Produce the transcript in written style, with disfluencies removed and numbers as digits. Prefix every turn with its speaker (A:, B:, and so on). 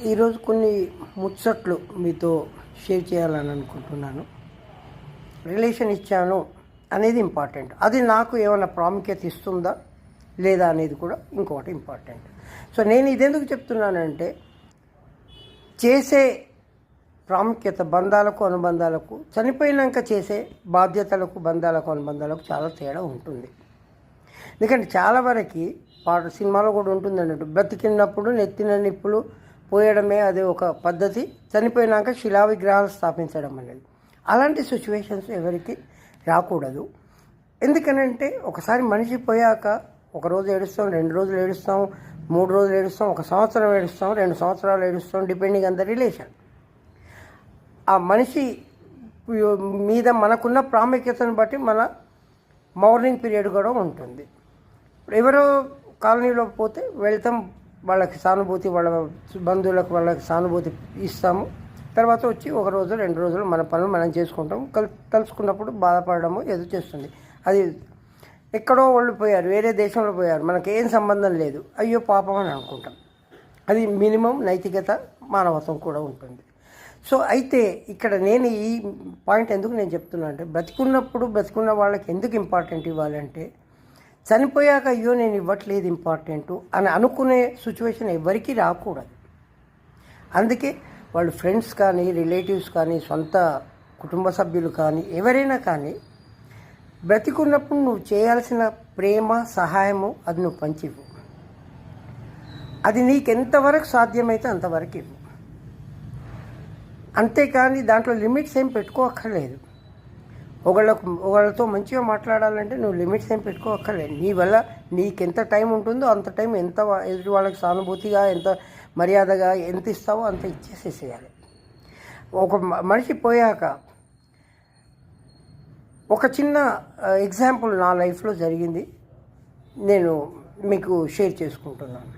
A: ఈరోజు కొన్ని ముచ్చట్లు మీతో షేర్ చేయాలని అనుకుంటున్నాను. రిలేషన్ ఇచ్చాను అనేది ఇంపార్టెంట్. అది నాకు ఏమైనా ప్రాముఖ్యత ఇస్తుందా లేదా అనేది కూడా ఇంకొకటి ఇంపార్టెంట్. సో నేను ఇదెందుకు చెప్తున్నానంటే, చేసే ప్రాముఖ్యత బంధాలకు అనుబంధాలకు, చనిపోయినాక చేసే బాధ్యతలకు బంధాలకు అనుబంధాలకు చాలా తేడా ఉంటుంది. ఎందుకంటే చాలా వరకు సినిమాలో కూడా ఉంటుంది అన్నట్టు, బ్రతికినప్పుడు నెత్తిన నిప్పులు పోయడమే అది ఒక పద్ధతి, చనిపోయినాక శిలా విగ్రహాలు స్థాపించడం అనేది. అలాంటి సిచ్యువేషన్స్ ఎవరికి రాకూడదు. ఎందుకనంటే ఒకసారి మనిషి పోయాక ఒక రోజు ఏడుస్తాం, 2 రోజులు ఏడుస్తాం, 3 రోజులు ఏడుస్తాం, 1 సంవత్సరం ఏడుస్తాం, 2 సంవత్సరాలు ఏడుస్తాం, డిపెండింగ్ ఆన్ ద రిలేషన్. ఆ మనిషి మీద మనకున్న ప్రాముఖ్యతను బట్టి మన మౌర్నింగ్ పీరియడ్ కూడా ఉంటుంది. ఎవరో కాలనీలో పోతే వెళ్తాం, వాళ్ళకి సానుభూతి, వాళ్ళ బంధువులకు వాళ్ళకి సానుభూతి ఇస్తాము. తర్వాత వచ్చి 1 రోజు 2 రోజులు మన పనులు మనం చేసుకుంటాం. కలుసుకున్నప్పుడు బాధపడము ఏదో చేస్తుంది. అది ఎక్కడో వాళ్ళు పోయారు, వేరే దేశంలో పోయారు, మనకి ఏం సంబంధం లేదు, అయ్యో పాపం అని అనుకుంటాం. అది మినిమం నైతికత, మానవత్వం కూడా ఉంటుంది. సో అయితే ఇక్కడ నేను ఈ పాయింట్ ఎందుకు నేను చెప్తున్నా అంటే, బ్రతికున్న వాళ్ళకి ఎందుకు ఇంపార్టెంట్ ఇవ్వాలంటే, చనిపోయాక అయ్యో నేను ఇవ్వట్లేదు ఇంపార్టెంటు అని అనుకునే సిచ్యువేషన్ ఎవరికీ రాకూడదు. అందుకే వాళ్ళు ఫ్రెండ్స్ కానీ, రిలేటివ్స్ కానీ, సొంత కుటుంబ సభ్యులు కానీ, ఎవరైనా కానీ బ్రతికున్నప్పుడు నువ్వు చేయాల్సిన ప్రేమ, సహాయము అది నువ్వు పంచివ్వు. అది నీకు ఎంతవరకు సాధ్యమైతే అంతవరకు ఇవ్వు. అంతేకాని దాంట్లో లిమిట్స్ ఏం పెట్టుకోక్కర్లేదు. ఒకళ్ళతో మంచిగా మాట్లాడాలంటే నువ్వు లిమిట్స్ ఏం పెట్టుకోక్కర్లేదు. నీ వల్ల నీకెంత టైం ఉంటుందో అంత టైం, ఎంత ఎదుటి వాళ్ళకి సానుభూతిగా, ఎంత మర్యాదగా ఎంత ఇస్తావో అంత ఇచ్చేసేసేయాలి. ఒక మనిషి పోయాక ఒక చిన్న ఎగ్జాంపుల్ నా లైఫ్లో జరిగింది, నేను మీకు షేర్ చేసుకుంటున్నాను.